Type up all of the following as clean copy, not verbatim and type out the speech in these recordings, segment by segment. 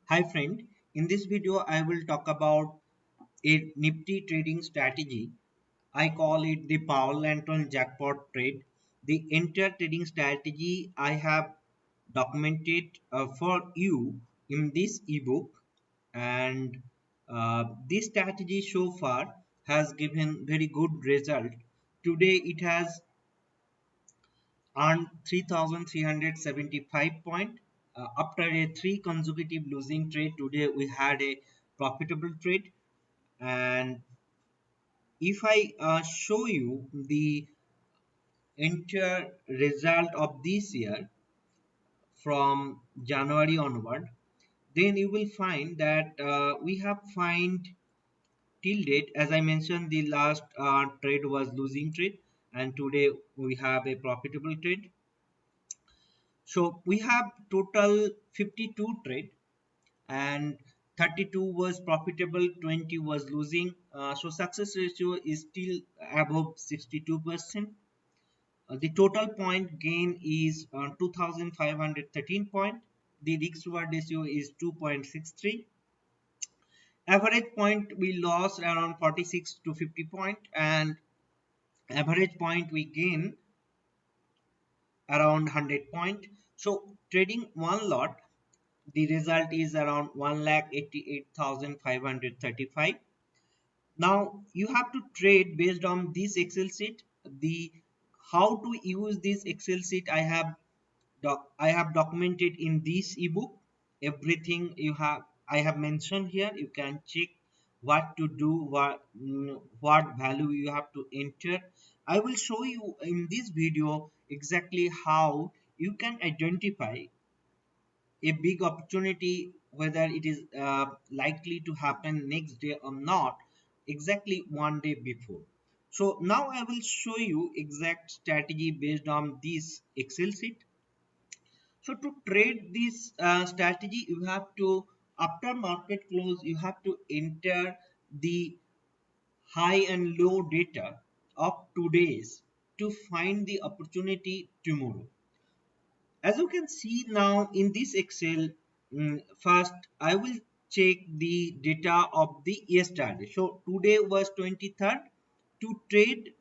Hi friend, in this video I will talk about a Nifty trading strategy. I call it the Power Lantern Jackpot Trade. The entire trading strategy I have documented for you in this ebook, and this strategy so far has given very good result. Today it has earned 3,375 point. After a three consecutive losing trade, today we had a profitable trade. And if I show you the entire result of this year from January onward, then you will find that we have find till date, as I mentioned, the last trade was losing trade, and today we have a profitable trade. So we have total 52 trade, and 32 was profitable, 20 was losing. So success ratio is still above 62%. The total point gain is 2513 point. The risk reward ratio is 2.63. Average point we lost around 46 to 50 point, and average point we gain around 100 point. So trading one lot, the result is around 1,88,535. Now you have to trade based on this Excel sheet. The how to use this Excel sheet I have documented in this ebook. Everything I have mentioned here. You can check what to do, what value you have to enter. I will show you in this video exactly how you can identify a big opportunity, whether it is likely to happen next day or not, exactly one day before. So now I will show you exact strategy based on this Excel sheet. So to trade this strategy, you have to, after market close, you have to enter the high and low data of today's to find the opportunity tomorrow. As you can see now in this Excel, first I will check the data of the yesterday. So today was 23rd. To trade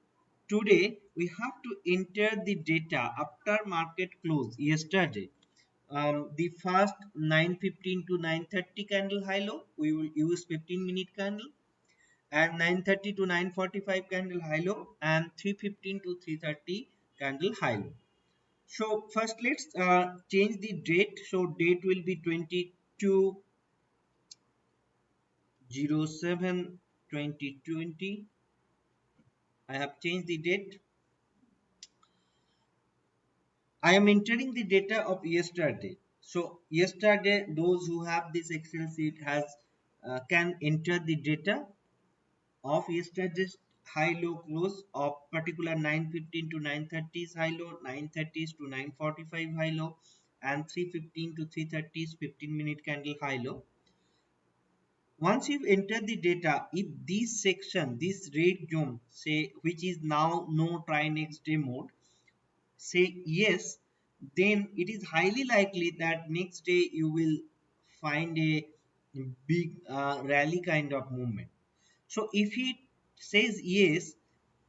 today, we have to enter the data after market close yesterday. The first 9:15 to 9:30 candle high low, we will use 15-minute candle, and 9:30 to 9:45 candle high low, and 3:15 to 3:30 candle high low. So first let's change the date. So date will be 22/07/2020. I have changed the date. I am entering the data of yesterday. So yesterday, those who have this Excel sheet has can enter the data of yesterday's high low close of particular 9:15 to 9:30's high low, 9:30's to 9:45 high low, and 3:15 to 3:30's 15-minute candle high low. Once you've entered the data, if this section, this red zone, say which is now no try next day mode, say yes, then it is highly likely that next day you will find a big rally kind of movement. So if it says yes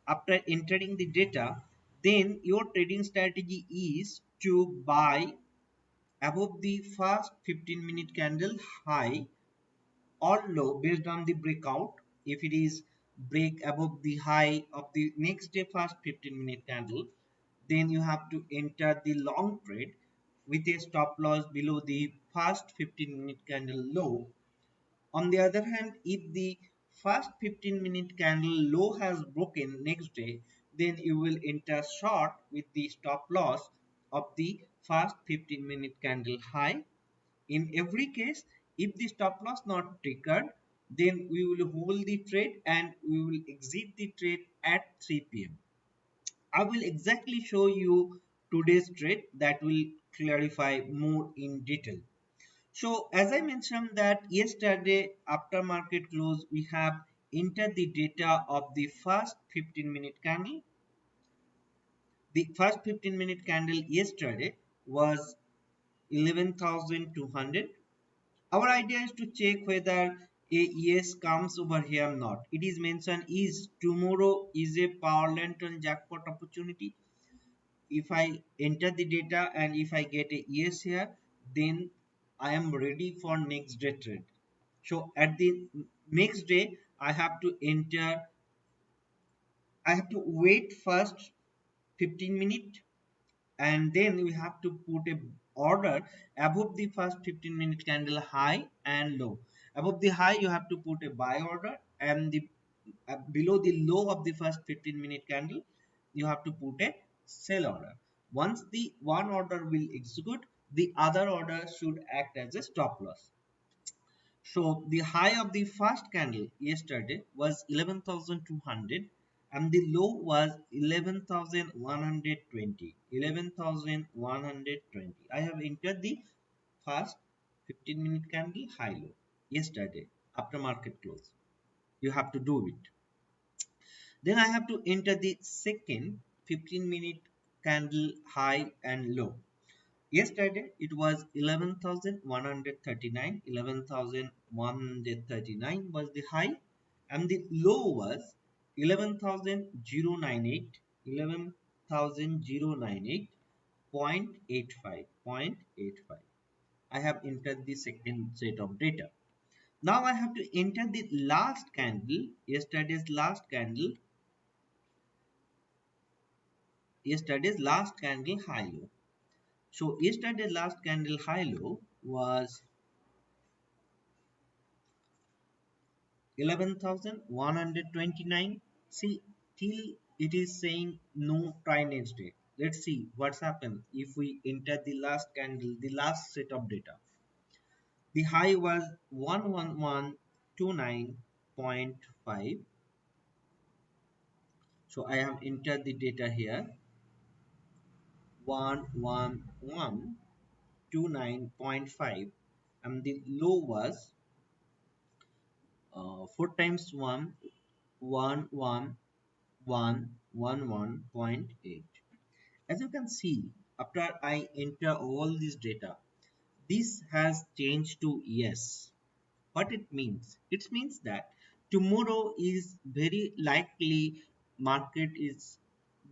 after entering the data, then your trading strategy is to buy above the first 15-minute candle high or low based on the breakout. If it is break above the high of the next day first 15-minute candle, then you have to enter the long trade with a stop loss below the first 15-minute candle low. On the other hand, if the first 15-minute candle low has broken next day, then you will enter short with the stop loss of the first 15-minute candle high. In every case, if the stop loss not triggered, then we will hold the trade and we will exit the trade at 3 p.m. I will exactly show you today's trade that will clarify more in detail. So as I mentioned that yesterday after market close, we have entered the data of the first 15-minute candle. The first 15-minute candle yesterday was 11,200. Our idea is to check whether a yes comes over here or not. It is mentioned is tomorrow is a power lantern jackpot opportunity. If I enter the data and if I get a yes here, then I am ready for next day trade. So at the next day, I have to wait first 15 minutes, and then we have to put a order above the first 15-minute candle high and low. Above the high, you have to put a buy order, and the below the low of the first 15-minute candle, you have to put a sell order. Once the one order will execute, the other order should act as a stop loss. So the high of the first candle yesterday was 11,200 and the low was 11,120. 11,120. I have entered the first 15-minute candle high low yesterday after market close. You have to do it. Then I have to enter the second 15-minute candle high and low. Yesterday it was 11,139. 11,139 was the high and the low was 11,098. 11,098.85. I have entered the second set of data. Now I have to enter the last candle, yesterday's last candle high low. So yesterday's last candle high low was 11,129. See, till it is saying no try next day. Let's see what's happened if we enter the last candle, the last set of data. The high was 11129.5. So I have entered the data here, 11129.5, and the low was 4 times 1, 11111.8. As you can see, after I enter all this data, this has changed to yes. What it means? It means that tomorrow is very likely market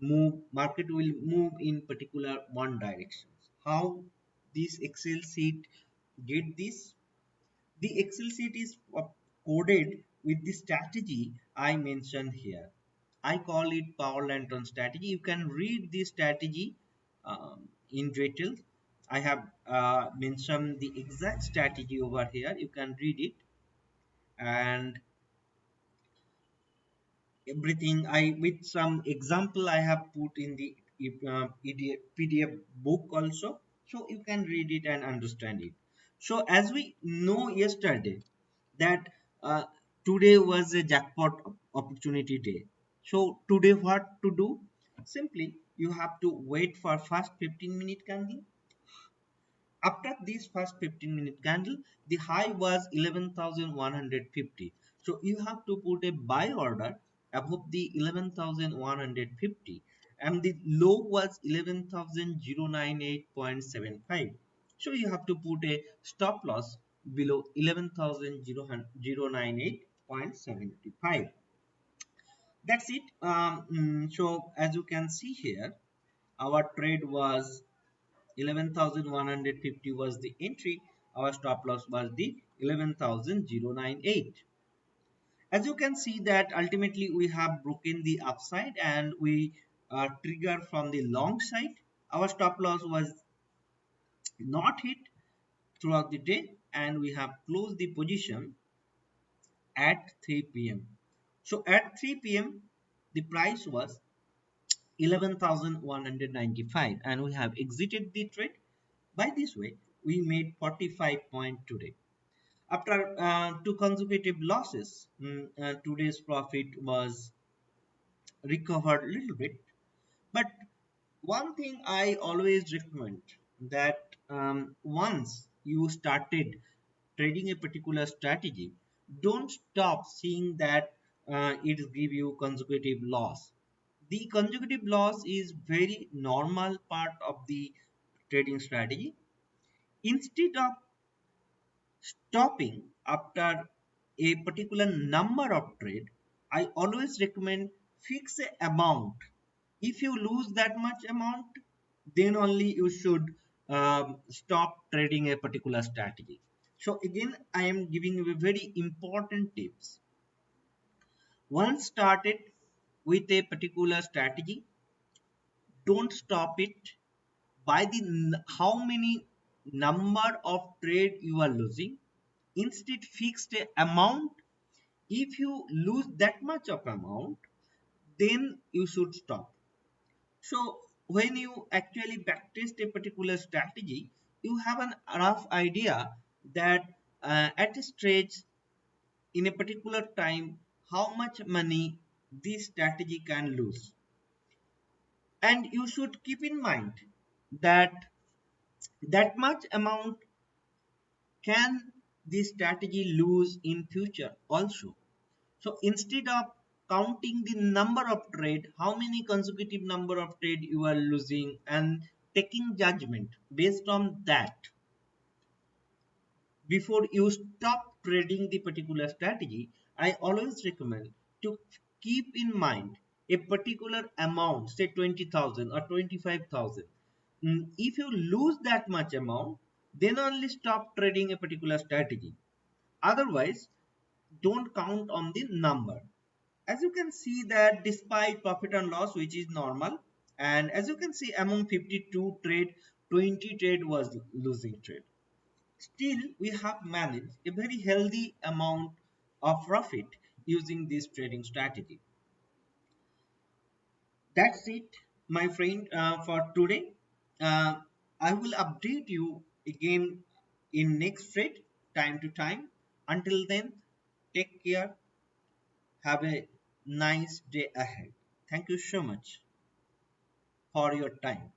will move in particular one direction. How this Excel sheet get this? The Excel sheet is coded with the strategy I mentioned here. I call it Power Lantern strategy. You can read the strategy in detail. I have mentioned the exact strategy over here. You can read it, and everything I with some example I have put in the PDF book also, so you can read it and understand it. So as we know yesterday that today was a jackpot opportunity day. So today what to do? Simply you have to wait for first 15-minute candle. After this first 15-minute candle, the high was 11,150. So you have to put a buy order above the 11,150 and the low was 11,098.75. So you have to put a stop loss below 11,098.75. That's it. So as you can see here, our trade was 11,150 was the entry. Our stop loss was the 11,098. As you can see that ultimately we have broken the upside and we trigger from the long side. Our stop loss was not hit throughout the day and we have closed the position at 3 p.m. So at 3 p.m. the price was 11,195 and we have exited the trade. By this way, we made 45 point today. After two consecutive losses, today's profit was recovered a little bit. But one thing I always recommend that once you started trading a particular strategy, don't stop seeing that it give you consecutive loss. The consecutive loss is very normal part of the trading strategy. Instead of stopping after a particular number of trade, I always recommend fix a amount. If you lose that much amount, then only you should stop trading a particular strategy. So again, I am giving you a very important tips. Once started with a particular strategy, don't stop it by the how many number of trade you are losing. Instead, fix the amount. If you lose that much of amount, then you should stop. So when you actually backtest a particular strategy, you have an rough idea that at a stretch in a particular time, how much money this strategy can lose. And you should keep in mind that that much amount can this strategy lose in future also. So instead of counting the number of trade, how many consecutive number of trade you are losing, and taking judgment based on that before you stop trading the particular strategy, I always recommend to keep in mind a particular amount, say 20,000 or 25,000. If you lose that much amount, then only stop trading a particular strategy. Otherwise, don't count on the number. As you can see that despite profit and loss, which is normal, and as you can see among 52 trade, 20 trade was losing trade. Still, we have managed a very healthy amount of profit using this trading strategy. That's it, my friend, for today. Uh, I will update you again in next trade time to time. Until then, take care. Have a nice day ahead. Thank you so much for your time.